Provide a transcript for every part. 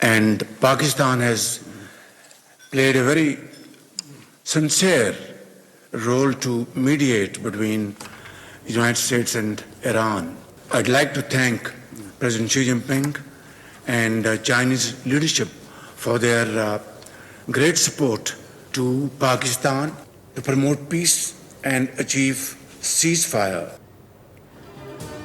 And Pakistan has played a very sincere role to mediate between the United States and Iran. I'd like to thank President Xi Jinping and Chinese leadership for their great support to Pakistan to promote peace and achieve ceasefire.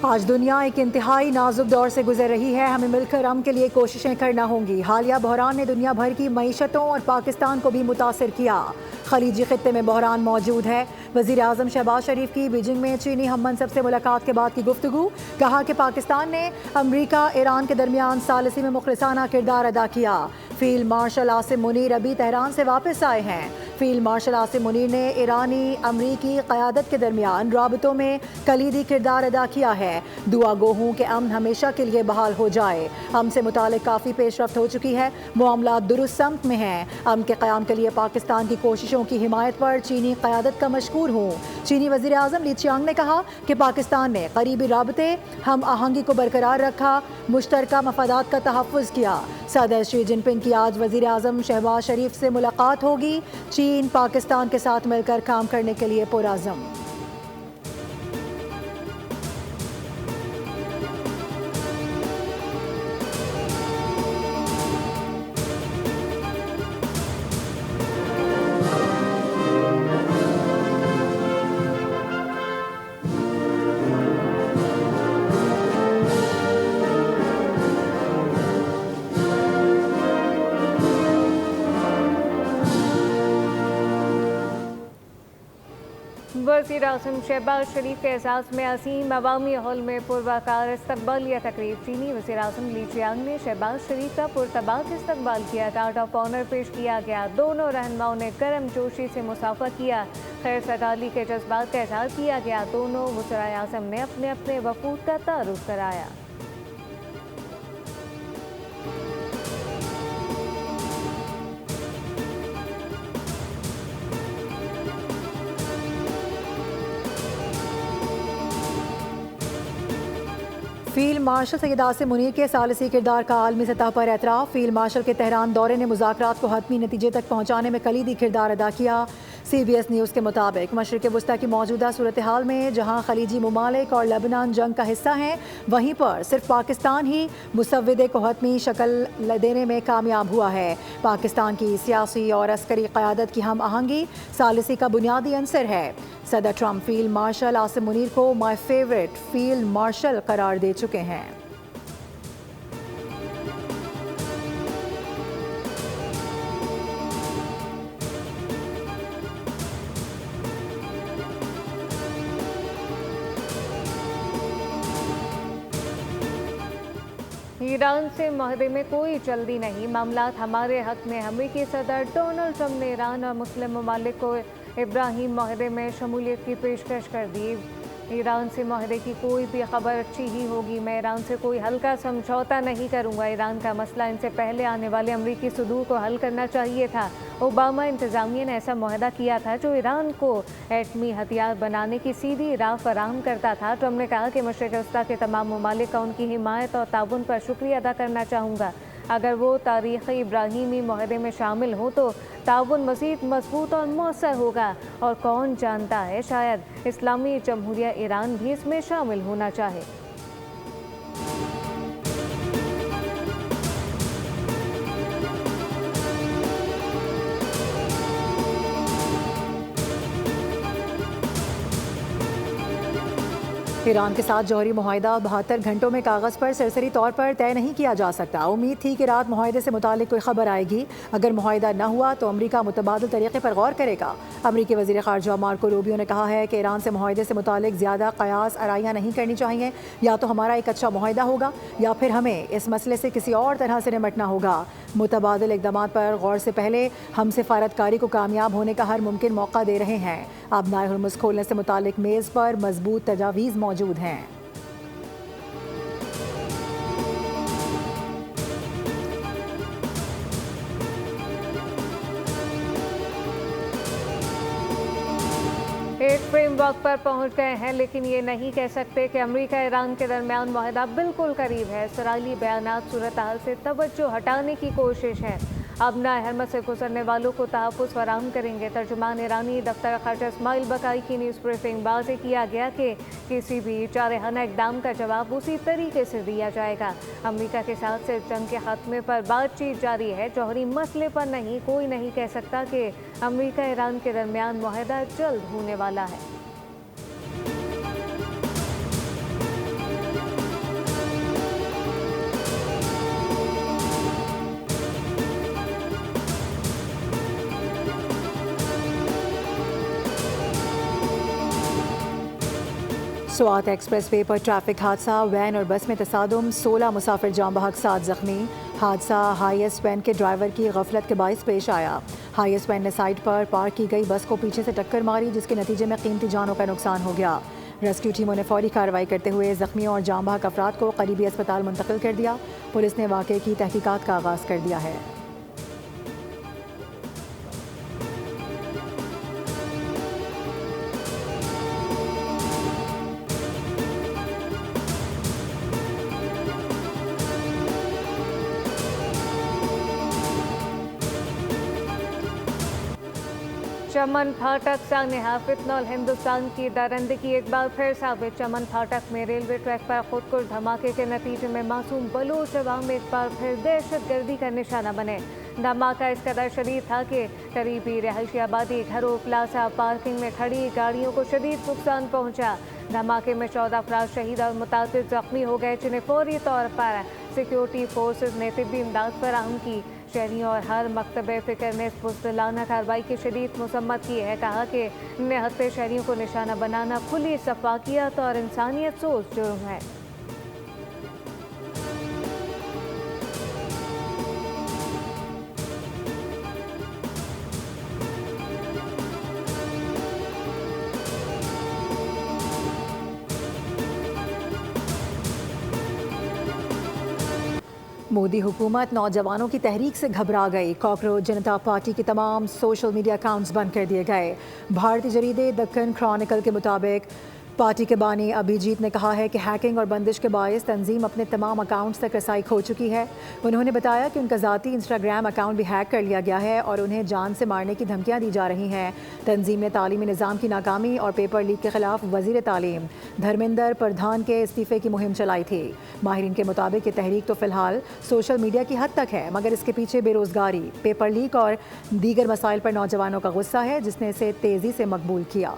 आज दुनिया एक इंतहाई नाजुक दौर से गुजर रही है। हमें मिलकर अमन के लिए कोशिशें करना होंगी। हालिया बहरान ने दुनिया भर की मईशतों और पाकिस्तान को भी मुतासिर किया। खलीजी खित्ते में बहरान मौजूद है। वज़ीर आज़म शहबाज शरीफ की बीजिंग में चीनी हम मनसब से मुलाकात के बाद की गुफ्तगू। कहा कि पाकिस्तान ने अमरीका ईरान के दरमियान सालिसी में मुखलिसाना किरदार अदा किया। फील्ड मार्शल आसिम मुनीर अभी तेहरान से वापस आए हैं। फील्ड मार्शल आसिम मुनीर ने ईरानी अमरीकी क़यादत के दरमियान राबतों में कलीदी किरदार अदा किया है। दुआ गो हूँ कि अमन हमेशा के लिए बहाल हो जाए। अमन से मुतालिक काफ़ी पेशरफ्त हो चुकी है। मामला दुरुस्त समत में हैं। अमन के क़याम के लिए पाकिस्तान की कोशिशों की हिमायत पर चीनी क़यादत का मशकूर हूँ। चीनी वज़ीर आज़म ली चियांग ने कहा कि पाकिस्तान ने करीबी राबते हम आहंगी को बरकरार रखा, मुश्तरका मफादात का तहफ़्फ़ुज़ किया। सदर शी जिनपिंग की आज वज़ीर आज़म शहबाज शरीफ से मुलाकात होगी। चीन पाकिस्तान के साथ मिलकर काम करने के लिए पुरअज़म। वज़ीर आज़म शहबाज शरीफ के एजाज़ में असीम अवामी हॉल में पुरवकार इस्तकबालिया तकरीब। चीनी वज़ीर आज़म ली चियांग ने शहबाज शरीफ का पुरतबाक इस्तकबाल किया। गार्ड ऑफ ऑनर पेश किया गया। दोनों रहनुमाओं ने गर्म जोशी से मुसाफा किया। खैर सगाली के जज्बात का इज़हार किया गया। दोनों वज़राए आज़म ने अपने अपने वफूद का तारुफ कराया। फील्ड मार्शल सैयद आसिम मुनीर के सालिसी किरदार का आलमी सतह पर एतराफ़। फील्ड मार्शल के तेहरान दौरे ने मुज़ाकरात को हतमी नतीजे तक पहुँचाने में कलीदी किरदार अदा किया। CBS न्यूज़ के मुताबिक मशरिक़ वुस्ता की मौजूदा सूरत हाल में जहाँ खलीजी ममालिक और लेबनान जंग का हिस्सा हैं, वहीं पर सिर्फ पाकिस्तान ही मुसव्विदे को हतमी शक्ल देने में कामयाब हुआ है। पाकिस्तान की सियासी और अस्करी क़यादत की हम आहंगी सालिसी का बुनियादी अंसर है। सदर Trump field marshal Asim Munir को माई फेवरेट फील्ड मार्शल करार दे चुके हैं। ईरान से माहदे में कोई जल्दी नहीं। मामलात हमारे हक में। अमेरिकी सदर डोनाल्ड ट्रंप ने ईरान और मुस्लिम ममालिक को इब्राहीम माहदे में शमूलियत की पेशकश कर दी। ईरान से माहदे की कोई भी खबर अच्छी ही होगी। मैं ईरान से कोई हल्का समझौता नहीं करूंगा। ईरान का मसला इनसे पहले आने वाले अमरीकी सदूर को हल करना चाहिए था। ओबामा इंतज़ामिया ने ऐसा मुआहदा किया था जो ईरान को एटमी हथियार बनाने की सीधी राह फराहम करता था। ट्रंप ने कहा कि मशरिक़ वस्ता के तमाम ममालिक का उनकी हिमायत और ताउन पर शुक्रिया अदा करना चाहूँगा। अगर वो तारीख़ी इब्राहीमी मुआहदे में शामिल हो तो ताउन मज़ीद मजबूत और मौसर होगा। और कौन जानता है, शायद इस्लामी जमहूरिया ईरान भी इसमें शामिल होना चाहे। ईरान के साथ जौहरी मुआहदा 72 घंटों में कागज़ पर सरसरी तौर पर तय नहीं किया जा सकता। उम्मीद थी कि रात मुआहदे से मुतालिक कोई खबर आएगी। अगर मुआहदा न हुआ तो अमरीका मुतबादिल तरीक़े पर गौर करेगा। अमरीकी वज़ीर ख़ारजा मार्को रूबियो ने कहा है कि ईरान से मुआहदे से मुतालिक ज़्यादा क़यास आराइयाँ नहीं करनी चाहिए। या तो हमारा एक अच्छा मुआहदा होगा या फिर हमें इस मसले से किसी और तरह से निपटना होगा। मुतबादिल इक़दामात पर गौर से पहले हम सिफारतकारी को कामयाब होने का हर मुमकिन मौका दे रहे हैं। अब नाए हुर्मुज़ खोलने से मुतालिक मेज़ पर मजबूत तजावीज़ मौजूद हैं। एक फ्रेमवर्क पर पहुंच गए हैं, लेकिन ये नहीं कह सकते कि अमेरिका ईरान के दरमियान मुआहदा बिल्कुल करीब है। इसराइली बयानात सूरत हाल से तवज्जो हटाने की कोशिश है। अब हरमत से गुजरने वालों को तहफ़्फ़ुज़ फराहम करेंगे। तर्जुमान ईरानी दफ्तर ख़ारजा इस्माइल बकाई की न्यूज़ ब्रीफिंग वाज़ेह किया गया कि किसी भी जारहाना इक़दाम का जवाब उसी तरीके से दिया जाएगा। अमेरिका के साथ सिर्फ जंग के खात्मे पर बातचीत जारी है, जौहरी मसले पर नहीं। कोई नहीं कह सकता कि अमेरिका ईरान के दरमियान मुआहदा जल्द होने वाला है। स्वात एक्सप्रेस वे पर ट्रैफिक हादसा, वैन और बस में तसादुम, 16 मुसाफिर जाम बहक, 7 जख्मी। हादसा हाईएस्ट वैन के ड्राइवर की गफलत के बायस पेश आया। हाईएस्ट वैन ने साइड पर पार्क की गई बस को पीछे से टक्कर मारी, जिसके नतीजे में कीमती जानों का नुकसान हो गया। रेस्क्यू टीमों ने फौरी कार्रवाई करते हुए जख्मियों और जाम बहक अफराद को करीबी अस्पताल मुंतकिल कर दिया। पुलिस ने वाक़े की तहकीकात का आगाज़ कर दिया है। चमन फाटक सानहा फितनौल हिंदुस्तान की दरंदगी एक बार फिर साबित। चमन फाटक में रेलवे ट्रैक पर खुदकुश धमाके के नतीजे में मासूम बलूच अवाम एक बार फिर दहशतगर्दी का निशाना बने। धमाका इस कदर शदीद था कि करीबी रहायशी आबादी, घरों, प्लाजा, पार्किंग में खड़ी गाड़ियों को शदीद नुकसान पहुंचा। धमाके में 14 अफराद शहीद और मुतासिर जख्मी हो गए, जिन्हें फौरी तौर पर सिक्योरिटी फोर्सेज ने तिब्बी इमदाद फराहम की। शहरियों और हर मकतब फ़िक्र ने इस बुज़दिलाना कार्रवाई की शदीद मसम्मत की है। कहा कि निहत्ते शहरियों को निशाना बनाना खुली सफाकियत और इंसानियत सोच जुर्म है। मोदी हुकूमत नौजवानों की तहरीक से घबरा गई। कॉकरोच जनता पार्टी के तमाम सोशल मीडिया अकाउंट्स बंद कर दिए गए। भारतीय जरीदे दक्कन क्रॉनिकल के मुताबिक पार्टी के बानी अभिजीत ने कहा है कि हैकिंग और बंदिश के बायस तंजीम अपने तमाम अकाउंट्स तक रसाई खो चुकी है। उन्होंने बताया कि उनका ज़ाती इंस्टाग्राम अकाउंट भी हैक कर लिया गया है और उन्हें जान से मारने की धमकियां दी जा रही हैं। तंजीम ने तालीमी निज़ाम की नाकामी और पेपर लीक के खिलाफ वज़ीर तालीम धर्मेंद्र प्रधान के इस्तीफ़े की मुहिम चलाई थी। माहिरीन के मुताबिक ये तहरीक तो फ़िलहाल सोशल मीडिया की हद तक है, मगर इसके पीछे बेरोज़गारी, पेपर लीक और दीगर मसाइल पर नौजवानों का गुस्सा है, जिसने इसे तेज़ी से मकबूल किया।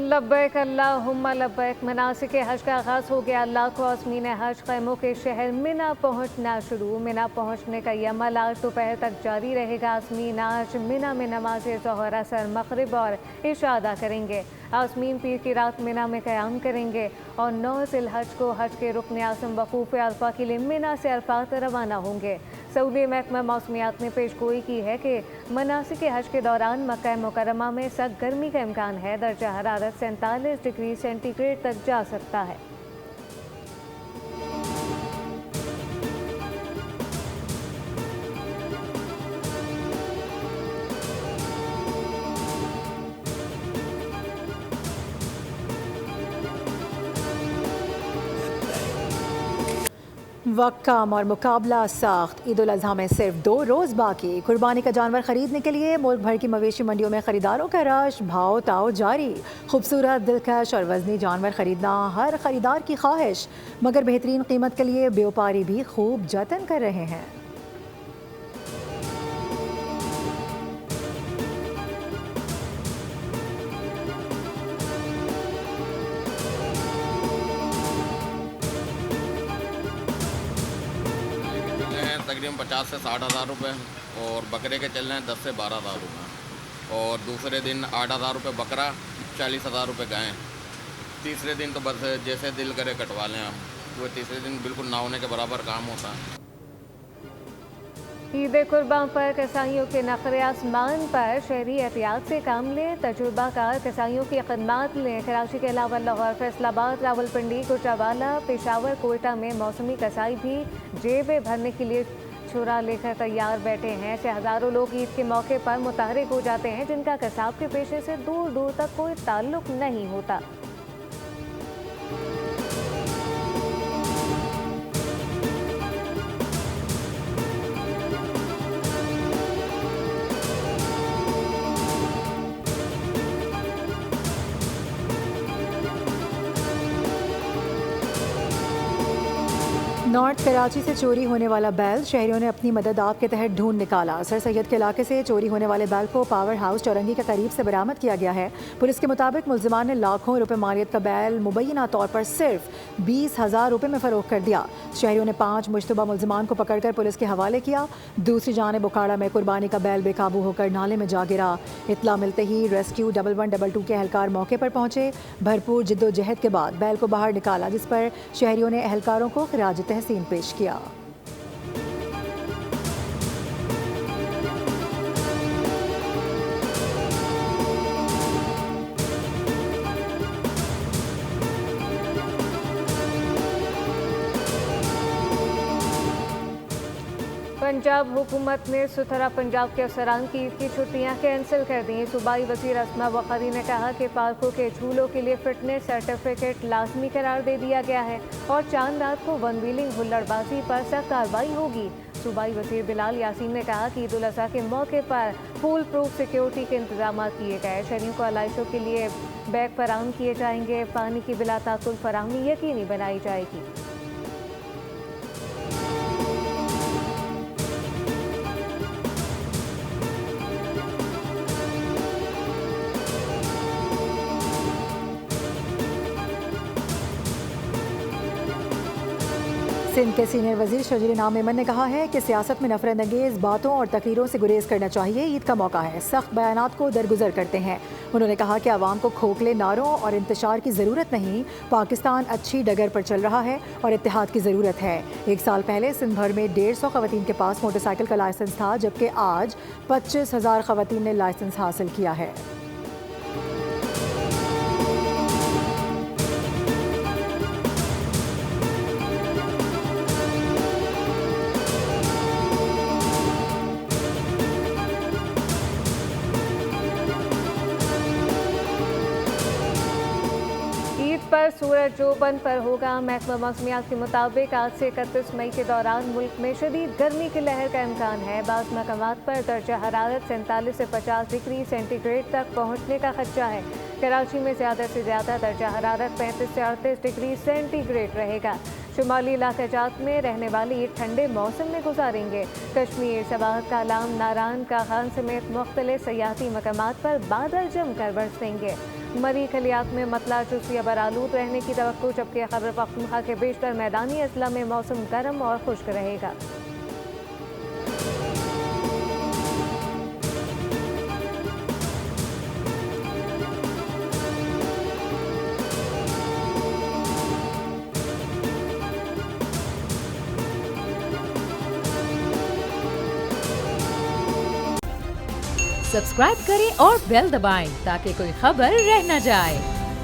लब्बैक अल्लाहुम्मा लब्बैक। मनासिक हज का आगाज़ हो गया। लाखों आज़मीन हज ख़ैमों के शहर मिना पहुँचना शुरू। मिना पहुँचने का यह अमल आज दोपहर तक जारी रहेगा। आज़मीन आज मिना में नमाज ज़ोहर, असर, मग़रिब और इशा अदा करेंगे। आज़मीन पीर की रात मिना में क़याम करेंगे और 9 ज़िलहज को हज के रुकन आज़म वक़ूफ़ अरफ़ा के लिए मिना से अरफ़ात रवाना होंगे। सऊदी महकमा मौसमियात ने पेशगोई की है कि मनासिक हज के दौरान मक्का मुकर्रमा में सख्त गर्मी का इम्कान है। दर्जा हरारत 47 डिग्री सेंटीग्रेड तक जा सकता है। वक्त कम और मुकाबला सख्त। ईद उल अज़हा में सिर्फ 2 रोज़ बाकी। कुर्बानी का जानवर खरीदने के लिए मुल्क भर की मवेशी मंडियों में खरीदारों का रश, भाव ताव जारी। खूबसूरत, दिलकश और वजनी जानवर खरीदना हर खरीदार की ख्वाहिश, मगर बेहतरीन कीमत के लिए व्यापारी भी खूब जतन कर रहे हैं। तकरीबन 50 से 60 हज़ार रुपये और बकरे के चल रहे हैं 10 से 12 हज़ार रुपये। और दूसरे दिन 8 हज़ार रुपये बकरा, 40 हज़ार रुपये गाय। तीसरे दिन तो बस जैसे दिल करे कटवा लें हम। वो तीसरे दिन बिल्कुल ना होने के बराबर काम होता है। ईद कुर्बान पर कसाईयों के नखरे आसमान पर, शहरी एहतियात से काम लें, तजुर्बाकार कसाईयों की खदमात लें। कराची के अलावा लाहौर, फैसलाबाद, रावलपिंडी, गुजरावाला, पेशावर, कोयटा में मौसमी कसाई भी जेबें भरने के लिए छुरा लेकर तैयार बैठे हैं। ऐसे हज़ारों लोग ईद के मौके पर मुतहरिक हो जाते हैं जिनका कसाब के पेशे से दूर दूर तक कोई ताल्लुक नहीं होता। नॉर्थ कराची से चोरी होने वाला बैल, शहरियों ने अपनी मदद आप के तहत ढूंढ निकाला। सर सैयद के इलाके से चोरी होने वाले बैल को पावर हाउस चौरंगी के करीब से बरामद किया गया है। पुलिस के मुताबिक मुलजिमान ने लाखों रुपए मालियत का बैल मुबैना तौर पर सिर्फ 20,000 रुपए में फरोख्त कर दिया। शहरियों ने 5 मुश्तबा मुलजिमान को पकड़कर पुलिस के हवाले किया। दूसरी जानिब बुखाड़ा में कुर्बानी का बैल बेकाबू होकर नाले में जा गिरा। इत्तला मिलते ही रेस्क्यू 1122 के एहलकार मौके पर पहुंचे। भरपूर जिद्दोजहद के बाद बैल को बाहर निकाला, जिस पर शहरियों ने एहलकारों को खिराज तहसीन पेश किया। पंजाब हुकूमत ने सुथरा पंजाब के अफसरान की ईद की छुट्टियां कैंसिल कर दी। सूबाई वज़ीर अस्मा बुखारी ने कहा कि पार्कों के झूलों के लिए फिटनेस सर्टिफिकेट लाजमी करार दे दिया गया है और चांद रात को वन व्हीलिंग हुल्लड़बाजी पर सख्त कार्रवाई होगी। सूबाई वज़ीर बिलाल यासीन ने कहा कि ईद उल अज़हा के मौके पर फुल प्रूफ सिक्योरिटी के इंतजाम किए गए। शहरियों को आलाइशों के लिए बैग फराहम किए जाएंगे। पानी की बिला ताकुल फराहमी यकीनी बनाई जाएगी। सिंध के सीनियर वजीर शजीर इनाम मेमन ने कहा है कि सियासत में नफरत अंगेज बातों और तकरीरों से गुरेज करना चाहिए। ईद का मौका है, सख्त बयानात को दरगुजर करते हैं। उन्होंने कहा कि आवाम को खोखले नारों और इंतशार की ज़रूरत नहीं। पाकिस्तान अच्छी डगर पर चल रहा है और इत्तेहाद की ज़रूरत है। 1 साल पहले सिंध भर में 150 खवातीन के पास मोटरसाइकिल का लाइसेंस था, जबकि आज 25,000 खवातीन ने लाइसेंस हासिल किया है। पर सूरज जोबन पर होगा। महकमा मौसमियात के मुताबिक आज से 31 मई के दौरान मुल्क में शदीद गर्मी की लहर का इम्कान है। बाज़ मकामात पर दर्जा हरारत 47 से 50 डिग्री सेंटीग्रेड तक पहुँचने का खदशा है। कराची में ज़्यादा से ज़्यादा दर्जा हरारत 35 से 38 डिग्री सेंटीग्रेड रहेगा। शुमाली इलाकाजात में रहने वाले ईद ठंडे मौसम में गुजारेंगे। कश्मीर, सवाहत का आलाम, नारान का खान समेत मुख्तलिफ सयाहती मकामात पर बादल जमकर बरसेंगे। मरी खलियात में मतला चुसिया बरालूद रहने की तवक्को, जबकि खैबर पख्तूनख्वा के बेशतर मैदानी अजला में मौसम गर्म और खुश्क रहेगा। सब्सक्राइब करें और बेल दबाएं ताकि कोई खबर रह न जाए।